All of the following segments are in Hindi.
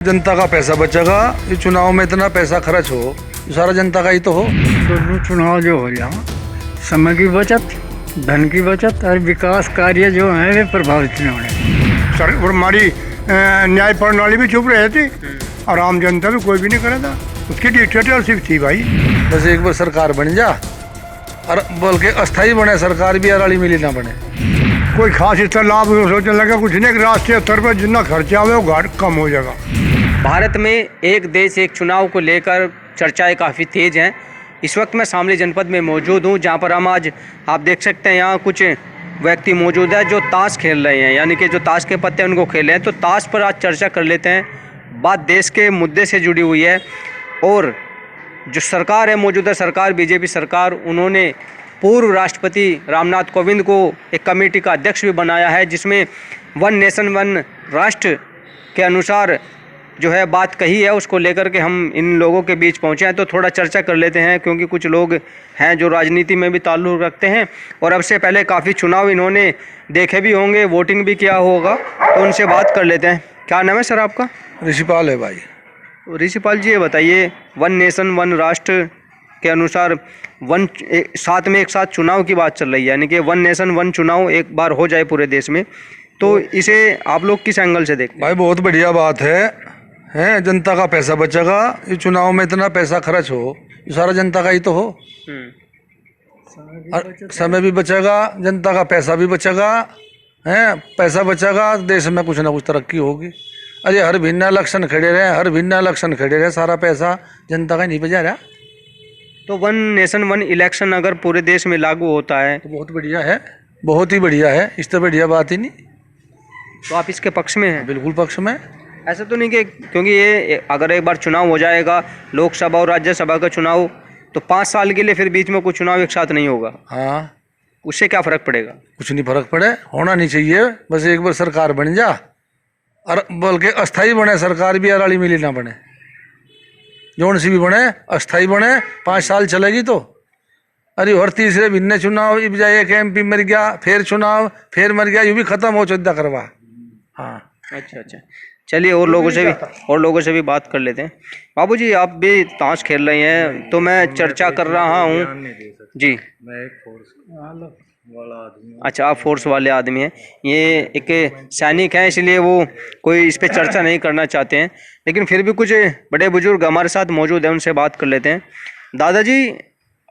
जनता का पैसा बचेगा। ये चुनाव में इतना पैसा खर्च हो, ये सारा जनता का ही तो हो। दोनों चुनाव जो हो जाए, समय की बचत, धन की बचत और विकास कार्य जो हैं वे प्रभावित नहीं होने। और हमारी न्याय प्रणाली भी चुप रहे थे और आम जनता भी कोई भी नहीं करा था, उसकी डिक्टेटरशिप थी भाई। बस एक बार सरकार बन जा और बोल के अस्थाई बने, सरकार भी अराली मिली ना बने। कोई खास इसका लाभ सोचने लगा कुछ नहीं, राष्ट्रीय स्तर पर जितना खर्चा हुआ वो कम हो जाएगा। भारत में एक देश एक चुनाव को लेकर चर्चाएं काफ़ी तेज़ हैं। इस वक्त मैं शामली जनपद में मौजूद हूं, जहां पर हम आज आप देख सकते हैं यहाँ कुछ व्यक्ति मौजूद है जो ताश खेल रहे हैं, यानी कि जो ताश के पत्ते उनको खेले हैं। तो ताश पर आज चर्चा कर लेते हैं। बात देश के मुद्दे से जुड़ी हुई है और जो सरकार है, मौजूदा सरकार बीजेपी सरकार, उन्होंने पूर्व राष्ट्रपति रामनाथ कोविंद को एक कमेटी का अध्यक्ष भी बनाया है, जिसमें वन नेशन वन राष्ट्र के अनुसार जो है बात कही है। उसको लेकर के हम इन लोगों के बीच पहुंचे हैं, तो थोड़ा चर्चा कर लेते हैं, क्योंकि कुछ लोग हैं जो राजनीति में भी ताल्लुक़ रखते हैं और अब से पहले काफ़ी चुनाव इन्होंने देखे भी होंगे, वोटिंग भी किया होगा, तो उनसे बात कर लेते हैं। क्या नाम है सर आपका? ऋषिपाल है भाई। ऋषिपाल जी, ये बताइए, वन नेशन वन राष्ट्र के अनुसार साथ में एक साथ चुनाव की बात चल रही है, यानी कि वन नेशन वन चुनाव एक बार हो जाए पूरे देश में, तो इसे आप लोग किस एंगल से देखते हैं? भाई बहुत बढ़िया बात है। जनता का पैसा बचेगा। ये चुनाव में इतना पैसा खर्च हो, ये सारा जनता का ही तो हो। और समय भी बचेगा, जनता का पैसा भी बचेगा। पैसा बचेगा, देश में कुछ ना कुछ तरक्की होगी। अरे हर भिन्न इलेक्शन खड़े रहे, सारा पैसा जनता का नहीं बचा रहा। तो वन नेशन वन इलेक्शन अगर पूरे देश में लागू होता है तो बहुत बढ़िया है, बहुत ही बढ़िया है। इस तरह बढ़िया बात ही नहीं। तो आप इसके पक्ष में हैं? बिल्कुल पक्ष में। ऐसा तो नहीं कि क्योंकि ये अगर एक बार चुनाव हो जाएगा, लोकसभा और राज्यसभा का चुनाव, तो 5 साल के लिए फिर बीच में कुछ चुनाव एक साथ नहीं होगा। हाँ, उससे क्या फ़र्क पड़ेगा? कुछ नहीं फर्क पड़े, होना नहीं चाहिए। बस एक बार सरकार बन जा और बोल के अस्थाई बने, सरकार भी अराली मिली ना बने। जौन सी भी बने, अस्थाई बने, 5 साल चलेगी तो। अरे हर तीसरे भिन्न चुनाव, इब जाए एक MP मर गया, फिर चुनाव, फिर मर गया, यूँ भी खत्म हो चुका करवा। हाँ, अच्छा, चलिए और लोगों से भी बात कर लेते हैं। बाबूजी, आप भी ताश खेल रहे हैं, तो मैं चर्चा कर रहा हूँ जी। मैं एक फोर्स वाला आदमी। अच्छा, आप फोर्स वाले आदमी हैं। ये एक सैनिक हैं, इसलिए वो कोई इस पे चर्चा नहीं करना चाहते हैं, लेकिन फिर भी कुछ बड़े बुजुर्ग हमारे साथ मौजूद हैं, उनसे बात कर लेते हैं। दादाजी,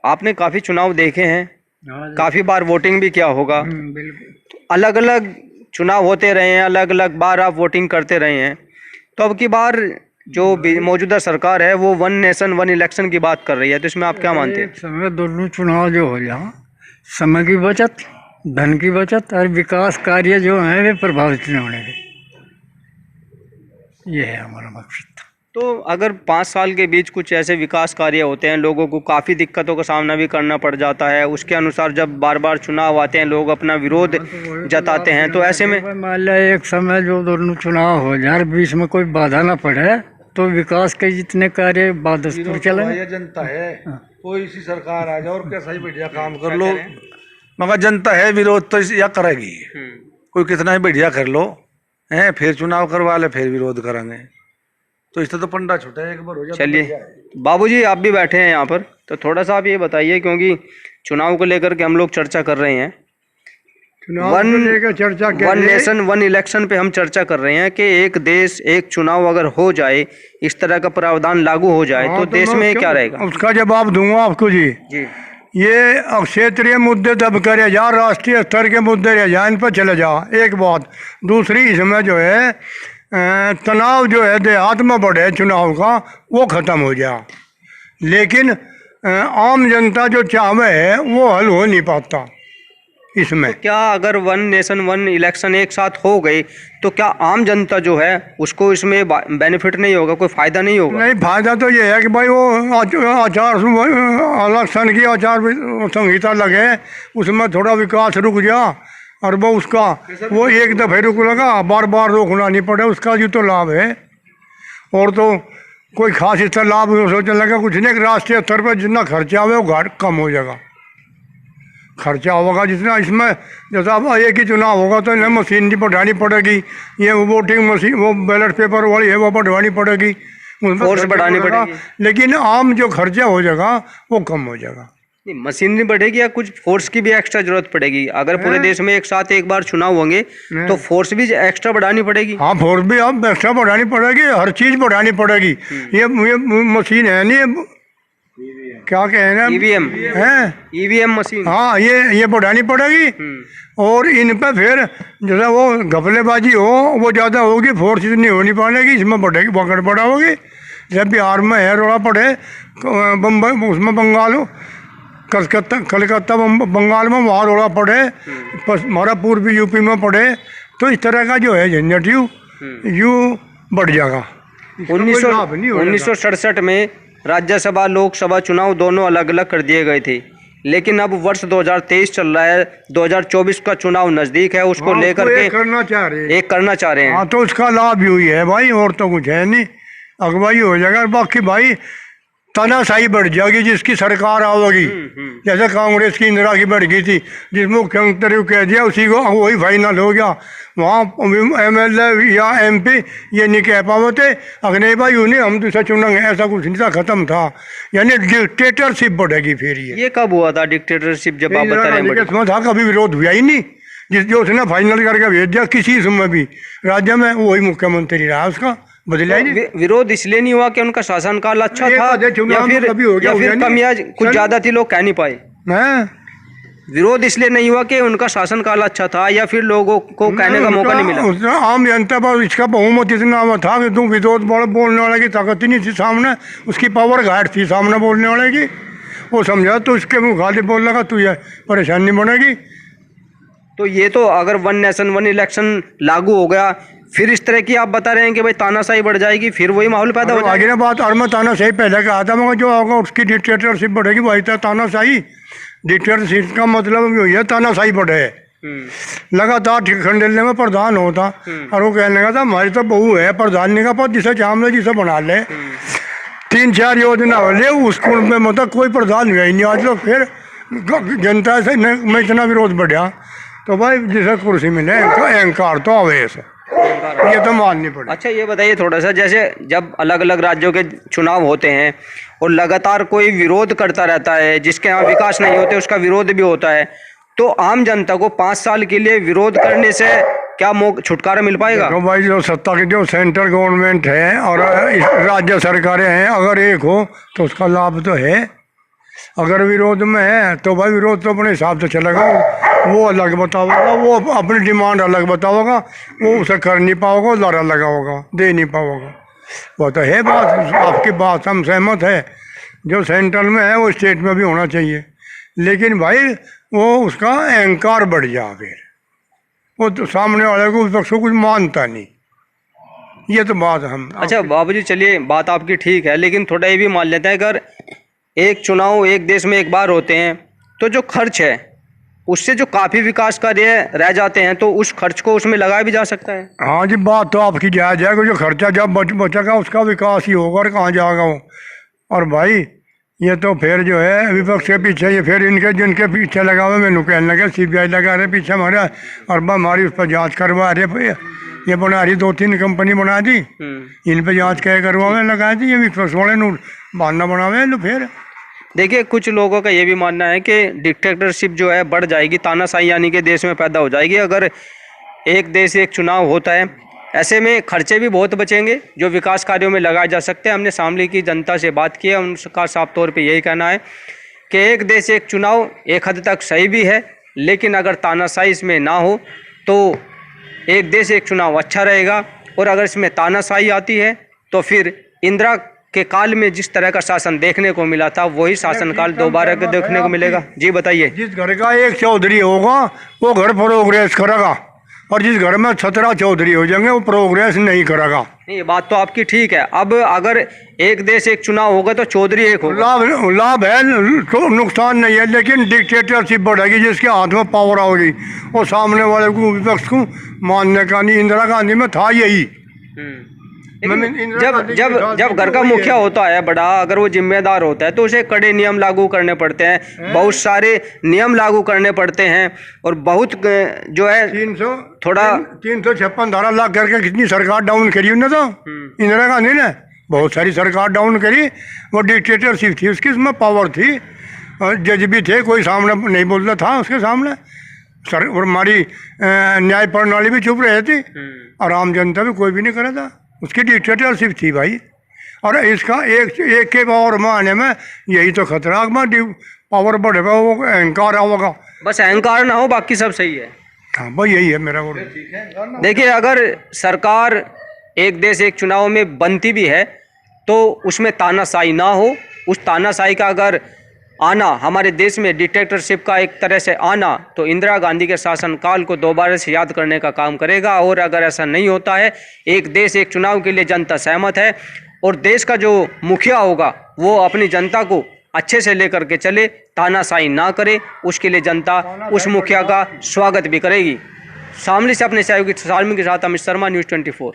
आपने काफ़ी चुनाव देखे हैं, काफ़ी बार वोटिंग भी किया होगा। बिल्कुल। अलग अलग चुनाव होते रहे हैं, अलग अलग बार आप वोटिंग करते रहे हैं, तो अब की बार जो मौजूदा सरकार है वो वन नेशन वन इलेक्शन की बात कर रही है, तो इसमें आप क्या मानते हैं? समय दोनों चुनाव जो हो जाए, समय की बचत, धन की बचत और विकास कार्य जो हैं वे प्रभावित नहीं होने। ये है हमारा मकसद। तो अगर 5 साल के बीच कुछ ऐसे विकास कार्य होते हैं, लोगों को काफ़ी दिक्कतों का सामना भी करना पड़ जाता है, उसके अनुसार जब बार बार चुनाव आते हैं, लोग अपना विरोध जताते हैं, तो ऐसे में मान लिया एक समय जो दोनों चुनाव हो जाए, बीच में कोई बाधा ना पड़े, तो विकास के जितने कार्य बादस्तूर चलेंगे। जनता है, कोई सी सरकार आ जाए और कैसा ही बढ़िया काम कर लो, मगर जनता है, विरोध तो या करेगी। कोई कितना ही बढ़िया कर लो, फिर चुनाव करवा ले, फिर विरोध करेंगे, तो इससे तो पंडा छूटा है, एक बार हो जाए। चलिए बाबूजी, आप भी बैठे हैं यहाँ पर, तो थोड़ा सा आप ये बताइए, क्योंकि चुनाव को लेकर के हम लोग चर्चा कर रहे हैं, वन नेशन वन इलेक्शन पे हम चर्चा कर रहे हैं कि एक देश एक चुनाव अगर हो जाए, इस तरह का प्रावधान लागू हो जाए, तो देश में क्या रहेगा? उसका जवाब दूंगा आपको जी। ये क्षेत्रीय मुद्दे दब करे जा, राष्ट्रीय स्तर के मुद्दे रह जाए, इन पर चले जा, एक बात। दूसरी, इसमें जो है तनाव जो है देहात में बढ़े चुनाव का, वो ख़त्म हो गया। लेकिन आम जनता जो चाहवे है वो हल हो नहीं पाता इसमें। तो क्या अगर वन नेशन वन इलेक्शन एक साथ हो गई, तो क्या आम जनता जो है उसको इसमें बेनिफिट नहीं होगा, कोई फ़ायदा नहीं होगा? नहीं, फायदा तो ये है कि भाई वो आचार इलेक्शन की आचार संहिता लगे, उसमें थोड़ा विकास रुक जा, और वो उसका वो एक दफ़े रुक लगा, बार बार रोकना नहीं पड़े, उसका जो तो लाभ है। और तो कोई खास इसका लाभ सोचने लगा कुछ नहीं, राष्ट्रीय स्तर पर जितना खर्चा हुआ वो कम हो जाएगा। खर्चा होगा जितना इसमें। जैसा अब एक ही चुनाव होगा तो इन्हें मशीनरी बढ़ानी पड़ेगी, ये वोटिंग मशीन वो बैलेट पेपर वाली है वो बढ़वानी पड़ेगी, उसमें फोर्स खर्चा बढ़ानी बढ़ेगा। पड़ेगी। लेकिन आम जो खर्चा हो जाएगा वो कम हो जाएगा। नहीं, मशीनरी बढ़ेगी या कुछ फोर्स की भी एक्स्ट्रा जरूरत पड़ेगी? अगर पूरे देश में एक साथ एक बार चुनाव होंगे तो फोर्स भी एक्स्ट्रा बढ़ानी पड़ेगी। हाँ, फोर्स भी अब एक्स्ट्रा बढ़ानी पड़ेगी, हर चीज़ बढ़ानी पड़ेगी। ये मशीन है नहीं, क्या कहें ना, ईवीएम है ईवीएम मशीन। हाँ, ये बढ़ानी पड़ेगी। और इन पे फिर जैसा वो घपलेबाजी हो वो ज़्यादा होगी, फोर्स इतनी हो नहीं पाएगी, इसमें बढ़ेगी पकड़ पड़ा होगी। जब बिहार में है रोड़ा पड़े, बम्बई उसमें बंगाल कलकत्ता बंगाल में वहाँ रोड़ा पड़े, हमारा पूर्वी यूपी में पड़े, तो इस तरह का जो है झंझट यूँ बढ़ जाएगा। 1967 में राज्यसभा लोकसभा चुनाव दोनों अलग अलग कर दिए गए थे, लेकिन अब वर्ष 2023 चल रहा है, 2024 का चुनाव नजदीक है, उसको लेकर के एक करना चाह रहे हैं। हैं। हाँ, तो उसका लाभ ही हुई है भाई, और तो कुछ है नहीं, अगुवाई हो जाएगा। बाकी भाई तानाशाही बढ़ जाएगी जिसकी सरकार आओगी। जैसे कांग्रेस की इंदिरा की बढ़ गई थी, जिस मुख्यमंत्री को कह दिया उसी को वही फाइनल हो गया। वहाँ MLA या MP ये नहीं कह पाते अगले भाई उन्हें हम दूसरा चुनेंगे, ऐसा कुछ नहीं था, खत्म था। यानी डिक्टेटरशिप बढ़ेगी। फिर ये कब हुआ था डिक्टेटरशिप, जब आप बता रहे हैं? था, कभी विरोध हुआ ही नहीं। जो उसने फाइनल करके भेज दिया किसी समय भी राज्य में, वही मुख्यमंत्री रहा, उसका बदला ही नहीं। विरोध इसलिए नहीं हुआ कि उनका शासनकाल अच्छा था, या फिर कमियां कुछ ज्यादा थी, लोग कह नहीं पाए? विरोध इसलिए नहीं हुआ कि उनका शासनकाल अच्छा था, या फिर लोगों को कहने का मौका नहीं मिला? आम जनता पर इसका बहुमत इतना था कि तुम विरोध बोलने वाले की ताकत ही नहीं थी सामने, उसकी पावर घाट थी सामने बोलने वाले की। वो समझा तो उसके मुँह खाली बोलने का तुझे परेशानी बनेगी। तो ये तो अगर वन नेशन वन इलेक्शन लागू हो गया, फिर इस तरह की आप बता रहे हैं कि भाई तानाशाही बढ़ जाएगी, फिर वही माहौल पैदा हो जाएगा। आगे ना बात, और मैं तानाशाही पहले कहा था, मगर जो होगा उसकी डिक्टेटरशिप बढ़ेगी, वही था तानाशाही। डिक्टेटरशिप का मतलब यही है तानाशाही बढ़े। लगातार खंडेलने में प्रधान होता, और वो कहने का था हमारी तो बहू है प्रधान का पद, जिसे चाम ले जिसे बना ले, 3-4 योजना हो ले, उसको में मतलब कोई प्रधान हुआ ही नहीं। आज तो फिर जनता से में इतना विरोध बढ़ा, तो भाई जिसे कुर्सी मिले अहंकार तो आवेश है, ये तो माननी पड़ेगी। अच्छा, ये बताइए थोड़ा सा, जैसे जब अलग अलग राज्यों के चुनाव होते हैं और लगातार कोई विरोध करता रहता है, जिसके यहाँ विकास नहीं होते उसका विरोध भी होता है, तो आम जनता को 5 साल के लिए विरोध करने से क्या छुटकारा मिल पाएगा? तो भाई जो सत्ता की जो सेंट्रल गवर्नमेंट है और राज्य सरकारें हैं, अगर एक हो तो उसका लाभ तो है। अगर विरोध में है तो भाई विरोध तो अपने हिसाब से चलेगा, वो अलग बताओगा, वो अपनी डिमांड अलग बताओगा, वो उसे कर नहीं पाओगा, लारा लगाओगा, दे नहीं पाओगा। वो तो है बात, आपकी बात हम सहमत है। जो सेंट्रल में है वो स्टेट में भी होना चाहिए, लेकिन भाई वो उसका अहंकार बढ़ जा, फिर वो तो सामने वाले को विपक्ष को कुछ मानता नहीं। ये तो बात हम। अच्छा बाबूजी, चलिए बात आपकी ठीक है, लेकिन थोड़ा ये भी मान लेते हैं, अगर एक चुनाव एक देश में एक बार होते हैं तो जो खर्च है उससे जो काफ़ी विकास कार्य रह जाते हैं, तो उस खर्च को उसमें लगाया भी जा सकता है। हाँ जी, बात तो आपकी जायज़ है कि जो खर्चा जब बचेगा उसका विकास ही होगा, और कहाँ जाएगा वो। और भाई ये तो फिर जो है विपक्ष के पीछे, ये फिर इनके जिनके पीछे लगा हुआ, मैंने कहने लगा CBI लगा रहे पीछे हमारा, और हमारी उस पर जाँच करवा रहे, ये बना रही 2-3 कंपनी बना दी, इन पर जाँच क्या करवावे लगा दी, ये विपक्ष वाले बहाना बनावे। लो फिर देखिए, कुछ लोगों का ये भी मानना है कि डिक्टेटरशिप जो है बढ़ जाएगी, तानाशाही यानी कि देश में पैदा हो जाएगी अगर एक देश एक चुनाव होता है। ऐसे में खर्चे भी बहुत बचेंगे जो विकास कार्यों में लगाए जा सकते हैं। हमने शामली की जनता से बात की है, उनका साफ तौर पे यही कहना है कि एक देश एक चुनाव एक हद तक सही भी है, लेकिन अगर तानाशाही इसमें ना हो तो एक देश एक चुनाव अच्छा रहेगा। और अगर इसमें तानाशाही आती है तो फिर इंदिरा के काल में जिस तरह का शासन देखने को मिला था, वही शासनकाल दोबारा देखने को मिलेगा। जी बताइए। जिस घर का एक चौधरी होगा वो घर प्रोग्रेस करेगा, और जिस घर में 17 चौधरी हो जाएंगे वो प्रोग्रेस नहीं करेगा। ये बात तो आपकी ठीक है। अब अगर एक देश एक चुनाव होगा तो चौधरी एक होगा, लाभ है तो नुकसान नहीं है, लेकिन डिक्टेटरशिप बढ़ेगी जिसके हाथ में पावर होगी, और सामने वाले को विपक्ष को मानने का नहीं। इंदिरा गांधी में था यही, जब जब जब घर का मुखिया होता है बड़ा, अगर वो जिम्मेदार होता है तो उसे कड़े नियम लागू करने पड़ते हैं, बहुत सारे नियम लागू करने पड़ते हैं और बहुत जो है 300 थोड़ा 356 धारा लाग करके कितनी सरकार डाउन करी उन्होंने तो इंदिरा गांधी ने बहुत सारी सरकार डाउन करी। वो डिक्टेटरशिप थी उसकी, उसमें पावर थी और जज भी थे, कोई सामने नहीं बोलता था उसके सामने। सर और हमारी न्याय प्रणाली भी चुप रहे थी और आम जनता भी कोई भी नहीं करा था, उसकी डिक्टेटरशिप थी भाई। और इसका एक के पावर में आने में यही तो खतरा में पावर बढ़ेगा, वो अहंकार होगा। बस अहंकार ना हो, बाकी सब सही है। हाँ भाई यही है मेरा वो। देखिए, अगर सरकार एक देश एक चुनाव में बनती भी है तो उसमें तानाशाही ना हो, उस तानाशाही का अगर आना, हमारे देश में डिक्टेटरशिप का एक तरह से आना, तो इंदिरा गांधी के शासनकाल को दोबारा से याद करने का काम करेगा। और अगर ऐसा नहीं होता है, एक देश एक चुनाव के लिए जनता सहमत है और देश का जो मुखिया होगा वो अपनी जनता को अच्छे से लेकर के चले, तानाशाही ना करे, उसके लिए जनता उस मुखिया का स्वागत भी करेगी। शामली से अपने सहयोगी सालमी के साथ अमित शर्मा, न्यूज़ 24।